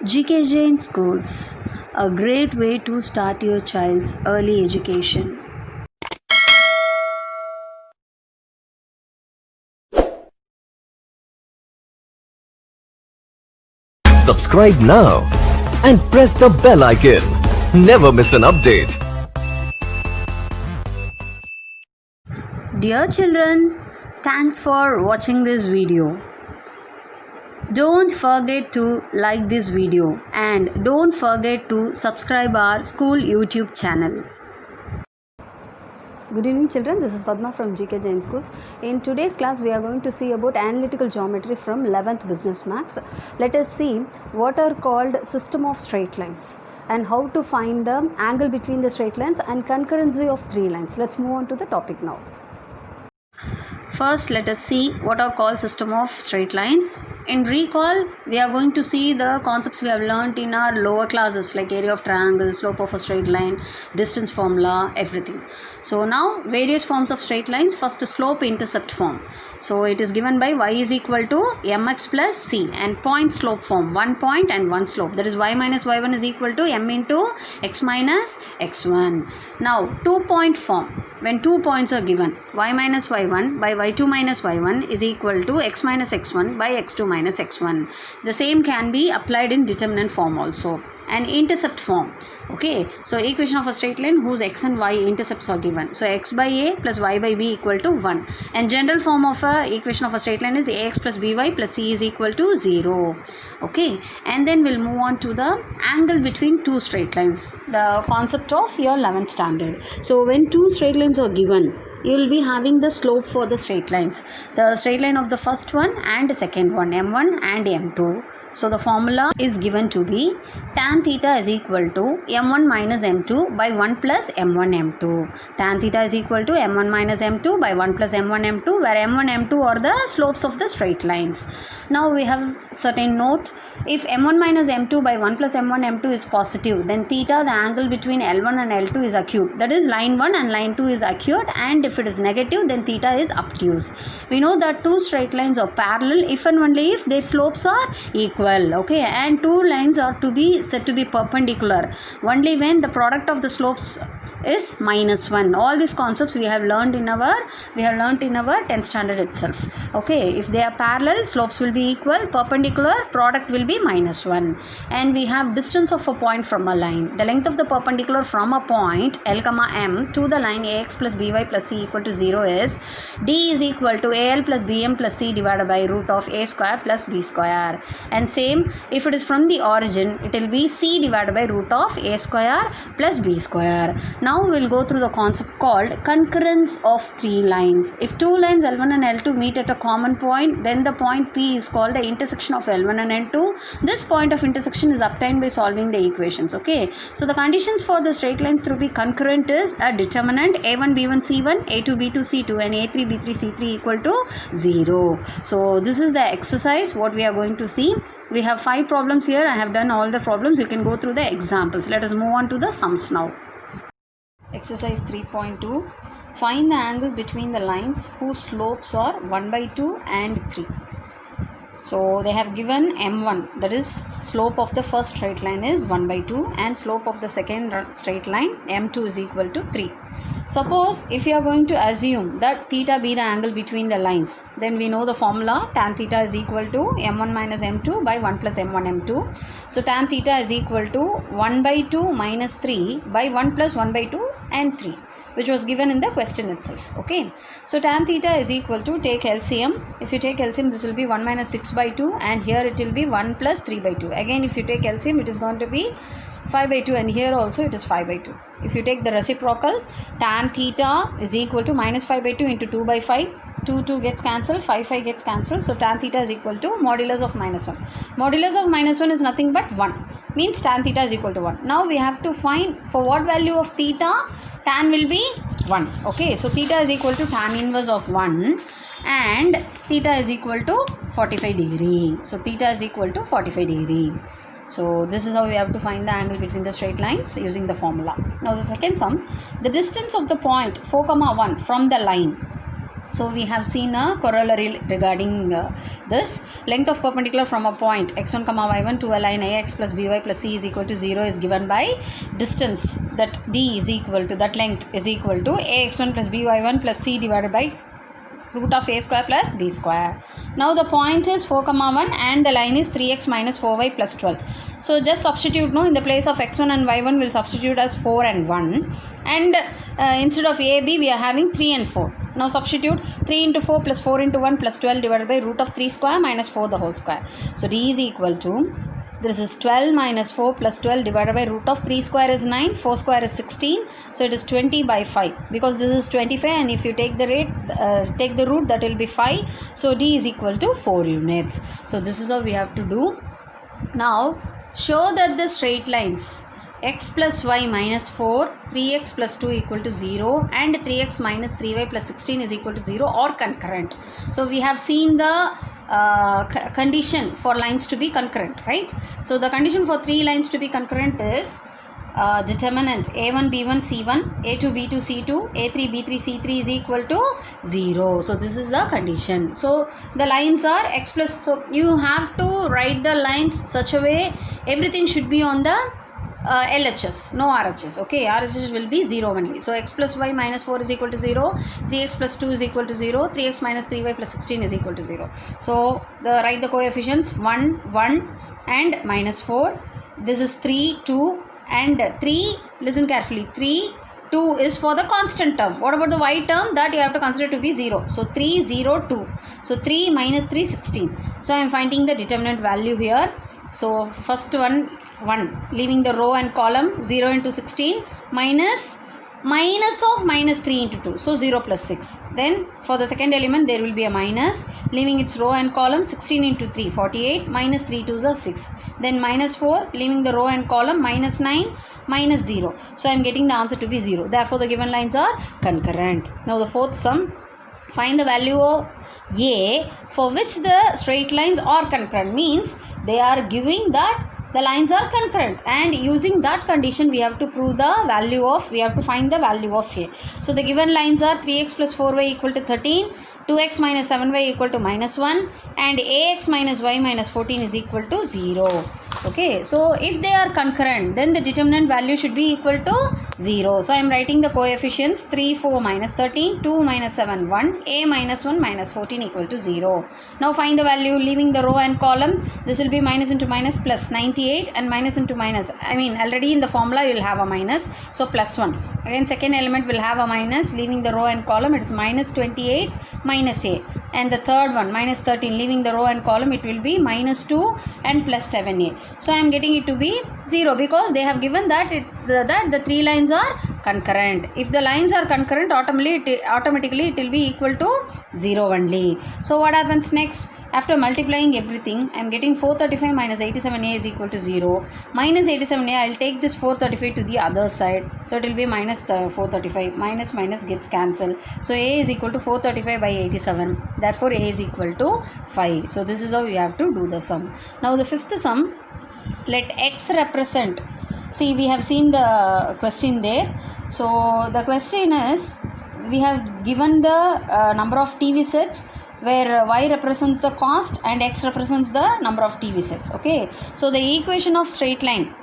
GK Jain Schools, a great way to start your child's early education. Subscribe now and press the bell icon. Never miss an update. Dear children, thanks for watching this video. Don't forget to like this video and don't forget to subscribe our school YouTube channel. Good evening children, this is Padma from GK Jain Schools. In today's class we are going to see about analytical geometry from 11th Business Maths. Let us see what are called system of straight lines and how to find the angle between the straight lines and concurrency of three lines. Let's move on to the topic now. First, let us see what are called system of straight lines. In recall, we are going to see the concepts we have learnt in our lower classes like area of triangle, slope of a straight line, distance formula, everything. So now various forms of straight lines. First, slope intercept form. So it is given by y is equal to mx plus c and point slope form, one point and one slope. That is y minus y1 is equal to m into x minus x1. Now 2-point form. When 2 points are given, y minus y1 by y2 minus y1 is equal to x minus x1 by x2 minus x1. The same can be applied in determinant form also. And intercept form. Okay, so equation of a straight line whose x and y intercepts are given. So x by a plus y by b equal to 1. And general form of a equation of a straight line is ax plus by plus c is equal to 0. Okay, and then we'll move on to the angle between two straight lines. The concept of your 11th standard. So when two straight lines are given, you will be having the slope for the straight lines. The straight line of the first one and the second one, m1 and m2. So the formula is given to be tan theta is equal to m1 minus m2 by 1 plus m1 m2. Tan theta is equal to m1 minus m2 by 1 plus m1 m2, where m1 m2 are the slopes of the straight lines. Now we have certain note. If m1 minus m2 by 1 plus m1 m2 is positive, then theta, the angle between L1 and L2 is acute. That is line 1 and line 2 is acute, and if it is negative, then theta is obtuse. We know that two straight lines are parallel if and only if their slopes are equal. Okay, and two lines are to be said to be perpendicular only when the product of the slopes is minus 1. All these concepts we have learned in our 10th standard itself. Okay, if they are parallel, slopes will be equal, perpendicular, product will be minus 1. And we have distance of a point from a line. The length of the perpendicular from a point L comma M to the line ax plus by plus c equal to 0 is d is equal to al plus bm plus c divided by root of a square plus b square. And same, if it is from the origin, it will be c divided by root of a square plus b square. Now we will go through the concept called concurrence of three lines. If two lines L1 and L2 meet at a common point, then the point P is called the intersection of L1 and L2. This point of intersection is obtained by solving the equations. Okay, so the conditions for the straight lines to be concurrent is a determinant a1 b1 c1, a2 b2 c2 and a3 b3 c3 equal to 0. So this is the exercise what we are going to see. We have 5 problems here. I have done all the problems. You can go through the examples. Let us move on to the sums now. Exercise 3.2. Find the angle between the lines whose slopes are 1 by 2 and 3. So they have given m1, that is slope of the first straight line is 1 by 2 and slope of the second straight line m2 is equal to 3. Suppose if you are going to assume that theta be the angle between the lines, then we know the formula tan theta is equal to m1 minus m2 by 1 plus m1 m2. So tan theta is equal to 1 by 2 minus 3 by 1 plus 1 by 2 and 3, which was given in the question itself. Okay, so tan theta is equal to, take LCM. If you take LCM, this will be 1 minus 6 by 2 and here it will be 1 plus 3 by 2. Again, if you take LCM, it is going to be 5 by 2 and here also it is 5 by 2. If you take the reciprocal, tan theta is equal to minus 5 by 2 into 2 by 5. 2 gets cancelled, 5 gets cancelled. So tan theta is equal to modulus of minus 1. Modulus of minus 1 is nothing but 1. Means tan theta is equal to 1. Now we have to find for what value of theta tan will be 1. Okay, so theta is equal to tan inverse of 1 and theta is equal to 45 degree. So theta is equal to 45 degree. So this is how we have to find the angle between the straight lines using the formula. Now the second sum, the distance of the point 4, 1 from the line So we have seen a corollary regarding this. Length of perpendicular from a point x1 comma y1 to a line ax plus by plus c is equal to 0 is given by distance that d is equal to, that length is equal to ax1 plus by1 plus c divided by root of a square plus b square. Now the point is 4 comma 1 and the line is 3x minus 4y plus 12. So just substitute, no, in the place of x1 and y1 will substitute as 4 and 1, and instead of a b we are having 3 and 4. Now substitute 3 into 4 plus 4 into 1 plus 12 divided by root of 3 square minus 4 the whole square. So d is equal to, this is 12 minus 4 plus 12 divided by root of 3 square is 9, 4 square is 16, so it is 20 by 5, because this is 25 and if you take the rate, take the root, that will be 5, so d is equal to 4 units. So this is how we have to do. Now show that the straight lines x plus y minus 4, 3x plus 2 equal to 0 and 3x minus 3y plus 16 is equal to 0 are concurrent. So we have seen the condition for lines to be concurrent, right? So the condition for three lines to be concurrent is determinant a1 b1 c1, a2 b2 c2, a3 b3 c3 is equal to 0. So this is the condition. So the lines are x plus, so you have to write the lines such a way everything should be on the LHS, no RHS, okay, RHS will be 0 only. So x plus y minus 4 is equal to 0, 3x plus 2 is equal to 0, 3x minus 3y plus 16 is equal to 0. So write the coefficients 1, 1 and minus 4. This is 3, 2 and 3, listen carefully, 3, 2 is for the constant term. What about the y term? That you have to consider to be 0. So 3, 0, 2. So 3 minus 3, 16. So I am finding the determinant value here. So first one, 1, leaving the row and column, 0 into 16 minus of minus 3 into 2, so 0 plus 6. Then for the second element there will be a minus, leaving its row and column, 16 into 3, 48, minus 3 2s are 6. Then minus 4, leaving the row and column, minus 9, minus 0. So I am getting the answer to be 0. Therefore the given lines are concurrent. Now the fourth sum, find the value of a for which the straight lines are concurrent, means they are giving that the lines are concurrent, and using that condition we have to prove the value of, we have to find the value of a. So the given lines are 3x plus 4y equal to 13, 2x minus 7y equal to minus 1 and ax minus y minus 14 is equal to 0. Okay, so if they are concurrent then the determinant value should be equal to 0. So I am writing the coefficients 3, 4 minus 13, 2 minus 7, 1, a minus 1 minus 14 equal to 0. Now find the value, leaving the row and column, this will be minus into minus plus 98 and minus into minus, I mean already in the formula you will have a minus, so plus 1. Again second element will have a minus, leaving the row and column it is minus 28 minus a, and the third one minus 13, leaving the row and column it will be minus 2 and plus 7a. So I am getting it to be 0 because they have given that that the three lines are concurrent. If the lines are concurrent, automatically it will be equal to 0 only. So what happens next? After multiplying everything, I am getting 435 minus 87a is equal to 0. Minus 87a, I will take this 435 to the other side. So it will be minus 435. Minus minus gets cancelled. So a is equal to 435 by 87. Therefore a is equal to 5. So this is how we have to do the sum. Now the fifth sum, let x represent. See, we have seen the question there. So the question is, we have given the number of TV sets where y represents the cost and x represents the number of TV sets. Okay, so the equation of straight line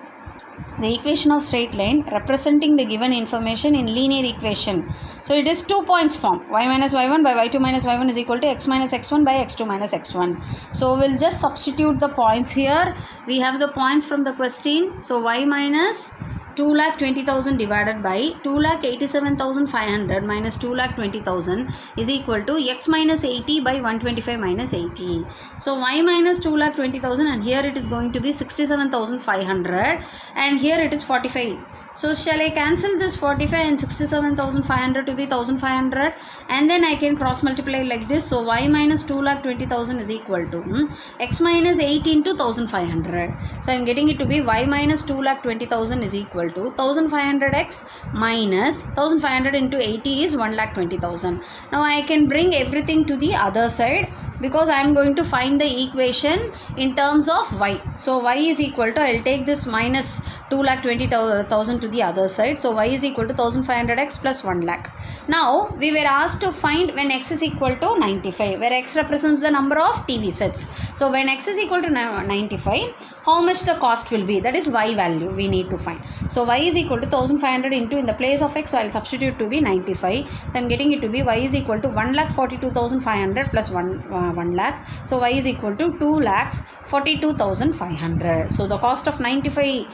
representing the given information in linear equation. So it is 2 points form, y minus y1 by y2 minus y1 is equal to x minus x1 by x2 minus x1. So we'll just substitute the points here. We have the points from the question. So y minus 2,20,000 divided by 2,87,500 minus 2,20,000 is equal to x minus 80 by 125 minus 80. So y minus 2,20,000 and here it is going to be 67,500 and here it is 45. So shall I cancel this 45 and 67,500 to be 1,500 and then I can cross multiply like this. So y minus 2,20,000 is equal to x minus 8 into 1,500. So I am getting it to be y minus 2,20,000 is equal equal to 1500x minus 1500 into 80 is 1,20,000. Now I can bring everything to the other side because I am going to find the equation in terms of y. So y is equal to, I will take this minus 2,20,000 to the other side. So y is equal to 1500x plus 1 lakh. Now we were asked to find when x is equal to 95, where x represents the number of TV sets. So when x is equal to 95, how much the cost will be, that is y value we need to find. So y is equal to 1500 into, in the place of x, so I will substitute to be 95. So I am getting it to be y is equal to 1,42,500 plus 1 lakh. So y is equal to 2,42,500. So the cost of 95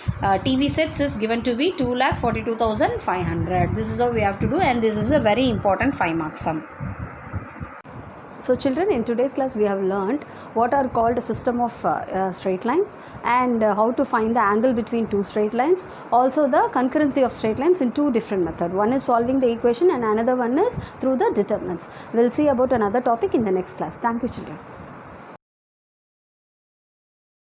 TV sets is given to be 2,42,500. This is how we have to do, and this is a very important 5-mark sum. So children, in today's class we have learnt what are called a system of straight lines, and how to find the angle between two straight lines. Also the concurrency of straight lines in two different methods. One is solving the equation and another one is through the determinants. We will see about another topic in the next class. Thank you children.